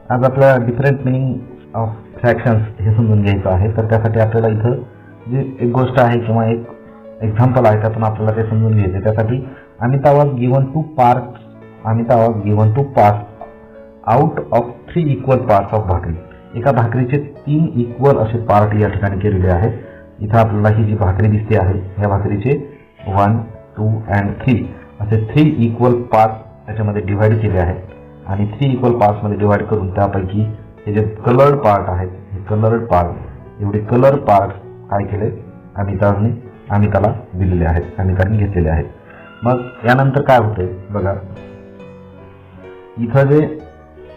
आज आपल्याला different meaning of fractions हे समजून घ्यायचं आहे. तर त्यासाठी आपल्याला इथं जी एक गोष्ट आहे किंवा एक एक्झाम्पल आहे त्यातून आपल्याला ते समजून घ्यायचं. त्यासाठी Amita was given two parts out of 3 equal parts of भाकरी. एका भाकरीचे 3 इक्वल असे पार्ट या ठिकाणी केलेले आहेत. इथं आपल्याला ही जी भाकरी दिसते आहे ह्या भाकरीचे 1, 2 and 3 असे 3 इक्वल पार्ट्स त्याच्यामध्ये डिव्हाइड केले आहेत. आणि 3 इक्वल पार्ट्समध्ये डिव्हाइड करून त्यापैकी हे जे कलर्ड पार्ट आहेत, हे कलर्ड पार्ट एवढे कलर पार्ट काय केले अमिताला दिलेले आहेत, अमिताने घेतलेले आहेत. मग यानंतर काय होतंय बघा, इथं जे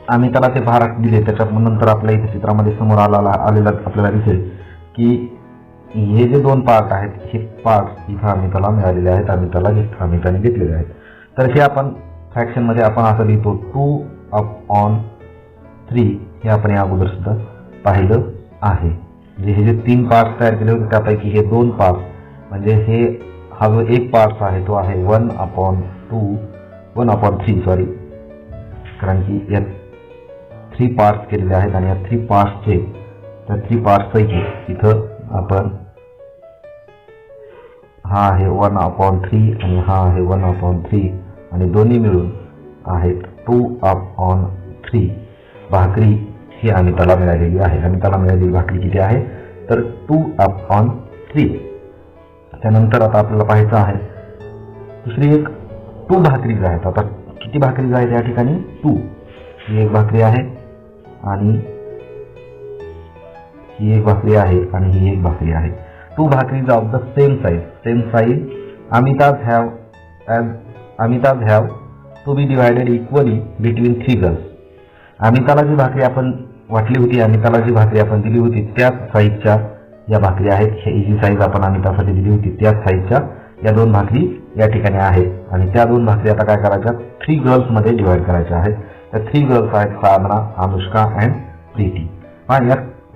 अमिताला ते भार दिले त्याच्यात नंतर आपल्या इथे चित्रामध्ये समोर आलेला आपल्याला दिसेल की हे जे 2 पार्ट आहेत हे पार्ट इथं अमिताला मिळालेले आहेत, अमिताने घेतलेले आहेत. तर हे आपण फ्रॅक्शन मध्ये आपण असं लिहितो 2/3 हे आपण या अगोदर सुद्धा पाहिलं आहे. म्हणजे हे जे 3 पार्ट्स तयार केले होते त्यापैकी हे 2 पार्ट्स म्हणजे हा जो एक पार्ट आहे तो आहे 1/3 सॉरी, कारण की यात 3 पार्ट्स केलेले आहेत आणि या 3 पार्ट्सचे त्या 3 पार्ट्सपैकी इथं आपण हा आहे 1/3 आणि हा आहे 1/3 आणि दोन्ही मिळून आहेत 2/3 भाकरी ही अमिताला मिळालेली आहे. अमिताला मिळालेली भाकरी किती आहे तर 2/3. त्यानंतर आता आपल्याला पाहायचं आहे दुसरी एक 2 भाकरीज आहेत. आता किती भाकरीज आहेत या ठिकाणी 2. ही एक भाकरी आहे आणि ही एक भाकरी आहे आणि ही एक भाकरी आहे. 2 bhakris of the same size Amitas have to be divided equally between 3 girls. अमिताला जी भाकरी आपण वाटली होती, अमिताला जी भाकरी आपण दिली होती त्याच साईजच्या या भाकरी आहेत. ही जी साईज आपण अमितासाठी दिली होती त्याच साईजच्या या 2 भाकरी या ठिकाणी आहेत. आणि त्या 2 भाकरी आता काय करायच्या 3 गर्ल्स मध्ये डिवाइड करायच्या आहेत. त्या 3 गर्ल्स आहेत साधना, अनुष्का अँड प्रीती.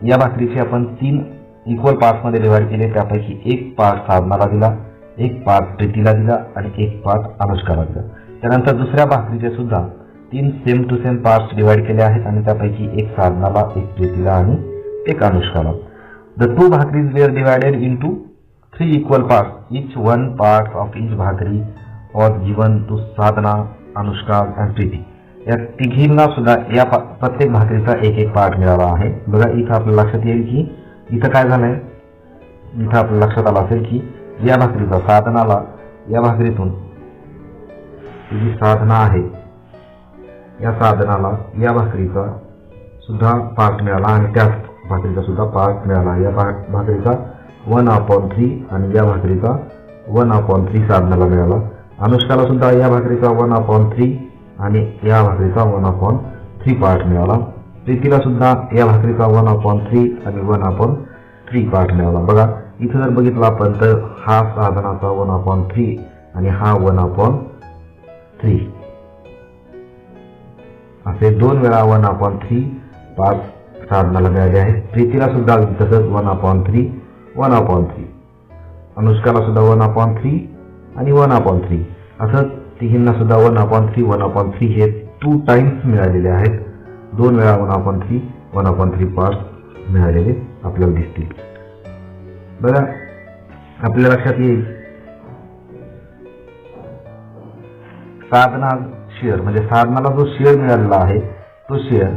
या भाकरीची आपण 3 इक्वल पार्ट्स मध्ये डिवाइड केले. त्यापैकी एक पार्ट साधनाला दिला, एक पार्ट प्रीतीला दिला आणि एक पार्ट अनुष्काला दिला. त्यानंतर दुसऱ्या भाकरीचे सुद्धा 3 same to same parts divide केले आहेत आणि त्यापैकी एक साधनाला, एक प्रीतीला आणि एक अनुष्काला. The 2 bhakris were divided into 3 equal parts. Each one part of each bhakri was given to Sadhana, Anushka and Preeti. या तिघींना सुद्धा या प्रत्येक भाकरीचा एक पार्ट मिळाला आहे. बघा इथं आपल्याला लक्षात येईल की इथं काय झालंय, इथं आपल्या लक्षात आलं असेल की या भाकरीचा साधनाला या भाकरीतून जी साधना आहे या साधनाला या भाकरीचा सुद्धा पार्ट मिळाला आणि त्याच भाकरीचा सुद्धा पार्ट मिळाला. या भाकरीचा 1/3 आणि या भाकरीचा 1/3 साधनाला मिळाला. अनुष्काला सुद्धा या भाकरीचा 1/3 आणि या भाकरीचा 1/3 पार्ट मिळाला. प्रीतीला सुद्धा या भाकरीचा 1/3 आणि 1/3 पार्ट मिळाला. बघा इथं जर बघितलं आपण तर हा साधनाचा 1/3 आणि हा 1/3 असे 2 वेळा 1/3 पार्ट साधनाला मिळाले आहेत. प्रीतीला सुद्धा तसंच 1/3 अनुष्काला सुद्धा 1/3 आणि 1/3 असं तिघींना सुद्धा 1/3 हे 2 टाइम्स मिळालेले आहेत. 2 वेळा 1/3 पार्ट मिळालेले आपल्याला दिसतील. बघा आपल्या लक्षात येईल साधना शेअर म्हणजे साधनाला जो शेअर मिळालेला आहे तो शेअर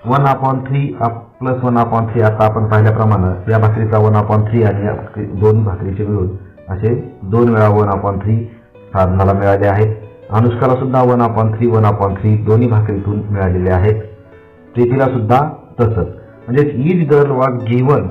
1/3 प्लस 1/3. आता आपण पाहिल्याप्रमाणे या भाकरीचा 1/3 आणि या 2 भाकरीचे मिळून असे 2 वेळा 1/3 साधनाला मिळाले आहेत. अनुष्काला सुद्धा 1/3 दोन्ही भाकरीतून मिळालेले आहेत. प्रीतीला सुद्धा तसंच. म्हणजे each girl was given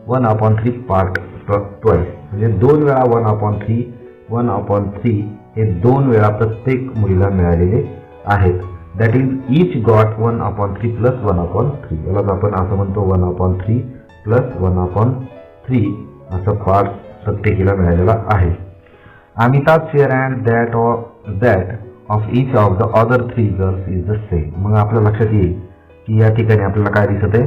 1/3 part twice. म्हणजे 2 वेळा 1/3 हे 2 वेळा प्रत्येक मुलीला मिळालेले आहेत. That is each got 1/3 plus 1/3. यालाच आपण असं म्हणतो 1/3 प्लस 1/3 असं पार्ट प्रत्येकीला मिळालेला आहे. Amita's share and that of each of the other 3 girls is the same. मग आपल्या लक्षात येईल की या ठिकाणी आपल्याला काय दिसत आहे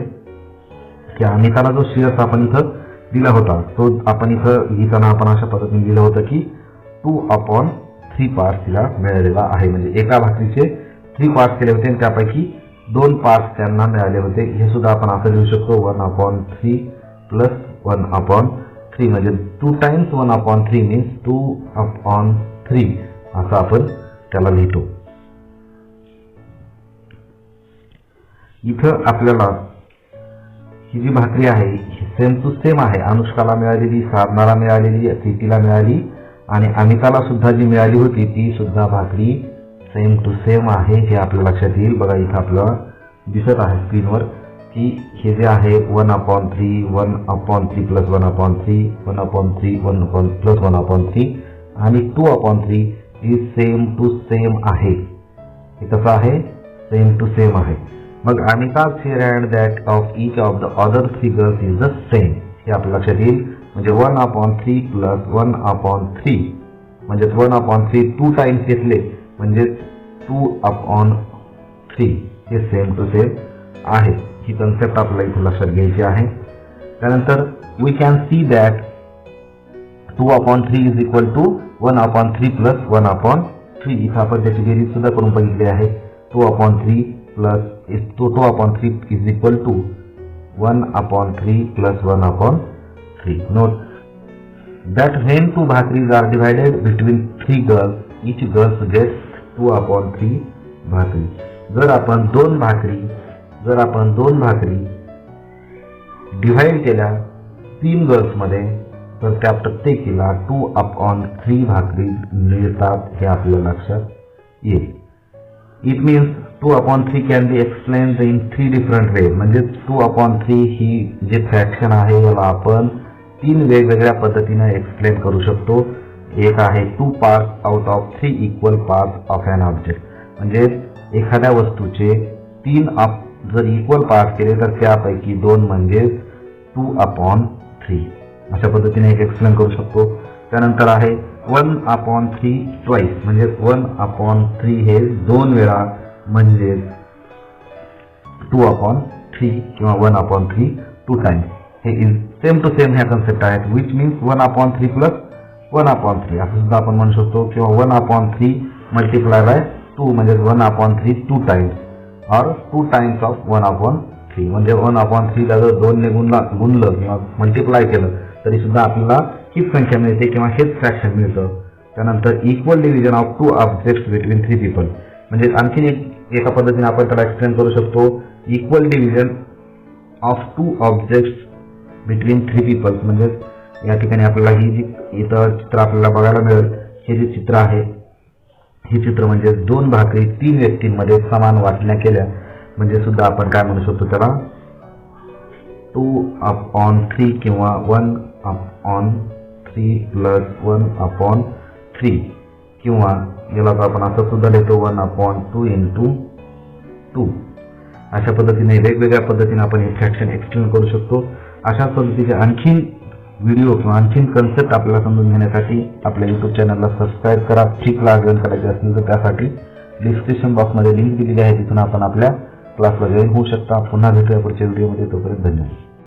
की अमिताला जो शेअर आपण इथं दिला होता तो आपण इथं लिहिताना आपण अशा पद्धतीने दिलं होतं की 2/3 पार्ट तिला मिळालेला आहे. म्हणजे एका भाकरीचे 3 पार्ट केले होते आणि त्यापैकी 2 पार्ट्स त्यांना मिळाले होते. हे सुद्धा आपण असं लिहू शकतो 1/3 प्लस 1/3 म्हणजे 2 टाइम्स 1/3 मीन्स 2/3 असं आपण त्याला लिहितो. इथं आपल्याला ही जी भाकरी आहे सेम टू सेम आहे. अनुष्काला मिळालेली, साधनाला मिळालेली, प्रीतीला मिळाली आणि अमिताला सुद्धा जी मिळाली होती ती सुद्धा भाकरी सेम टू सेम आहे हे आपल्या लक्षात येईल. बघा इथं आपल्याला दिसत आहे स्क्रीनवर की हे जे आहे 1/3 1/3 प्लस 1/3 1/3 1 प्लस 1/3 आणि 2/3 इज सेम टू सेम आहे. हे कसं आहे? सेम टू सेम आहे. मग Amita's share and that of each of the other figures is the same हे आपल्या लक्षात येईल. म्हणजे 1/3 प्लस 1/3 म्हणजे 1/3 2 टाइम्स घेतले म्हणजे 2/3 हे सेम टू सेम आहे. ही कन्सेप्ट आपल्याला इथे लक्षात घ्यायची आहे. त्यानंतर we can see that 2/3 is equal to 1/3 plus 1/3. इथं आपण त्याची बेरीज सुद्धा करून बघितली आहे. 2/3 plus 2/3 is equal to 1/3 plus 1/3. Note that when 2 bhakris are divided between 3 girls, each girl gets 2/3 भाकरी. जर आपण दोन भाकरी डिव्हाइड केल्या 3 गर्ल्समध्ये तर त्या प्रत्येकीला 2/3 भाकरी मिळतात हे आपल्या लक्षात येईल. It means 2/3 can be explained in 3 different वे. म्हणजे 2/3 ही जे फ्रॅक्शन आहे याला आपण 3 वेगवेगळ्या पद्धतीने एक्सप्लेन करू शकतो. एक आहे 2 parts out of 3 equal parts of an object. म्हणजे एखाद्या वस्तूचे 3 जर इक्वल पार्ट केले तर त्यापैकी 2 म्हणजे 2/3 अशा पद्धतीने एक एक्सप्लेन करू शकतो. त्यानंतर आहे 1/3 ट्वाइस म्हणजे 1/3 हे 2 वेळा म्हणजे 2/3 किंवा 1/3 2 टाइम्स. हे इज सेम टू सेम ह्या कन्सेप्ट आहेत. विच मीन्स 1/3 प्लस 1/3 असं सुद्धा आपण म्हणू शकतो किंवा 1/3 मल्टिप्लाय बाय 2 म्हणजे 1/3 2 टाइम्स और 2 टाइम्स ऑफ 1/3 म्हणजे 1/3 ला जर 2 ने गुणलं किंवा मल्टिप्लाय केलं तरी सुद्धा आपल्याला हीच संख्या मिळते किंवा हेच फ्रॅक्शन मिळतं. त्यानंतर equal division of 2 objects between 3 people म्हणजे आणखीन एका पद्धतीने आपण त्याला एक्सप्लेन करू शकतो. Equal division of 2 objects between 3 people म्हणजे या ठिकाणी आपल्याला ही जी इथं चित्र आपल्याला बघायला मिळेल. हे जे चित्र आहे हे चित्र म्हणजे 2 भाकरी 3 व्यक्तींमध्ये समान वाटण्या केल्या म्हणजे सुद्धा आपण काय म्हणू शकतो त्याला 2/3 किंवा 1/3 प्लस 1/3 किंवा याला आपण असं सुद्धा लिहितो 1/2 इंटू 2. अशा पद्धतीने वेगवेगळ्या पद्धतीने आपण हे फ्रॅक्शन एक्सप्लेन करू शकतो. अशा पद्धतीचे आणखीन व्हिडिओ किंवा आणखीन कन्सेप्ट आपल्याला समजून घेण्यासाठी आपल्या यूट्यूब चॅनलला सबस्क्राईब करा. शिकला जॉईन करायचे असेल तर त्यासाठी डिस्क्रिप्शन बॉक्समध्ये लिंक दिलेली आहे, तिथून आपण आपल्या क्लासला जॉईन होऊ शकता. पुन्हा भेटूया पुढच्या व्हिडिओमध्ये. तोपर्यंत धन्यवाद.